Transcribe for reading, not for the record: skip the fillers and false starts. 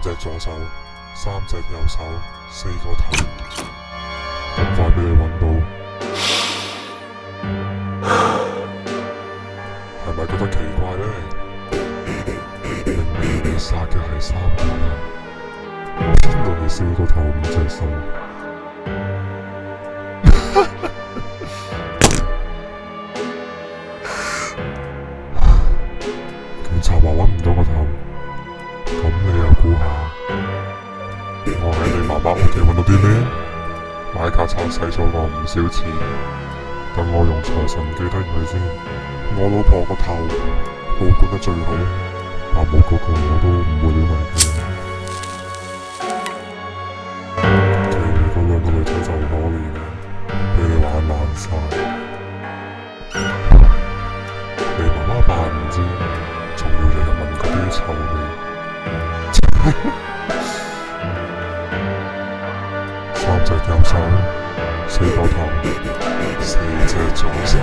隻左手，三隻右手，四個頭，咁快俾你揾到，係咪覺得奇怪呢？明明你殺嘅係三個人，我見到你四個頭五隻手。警察話揾唔到個頭，咁你又估下，我喺你媽媽屋企揾到啲咩？買架撐使咗我唔少錢，等我用財神記得佢先。我老婆個頭保管得最好，阿冇嗰個我都唔會亂嚟嘅。其餘嗰兩個女仔就可憐啦，俾你玩爛晒。你媽媽扮唔知，仲要日日聞嗰啲臭味。三隻右手，四個頭，四隻左手。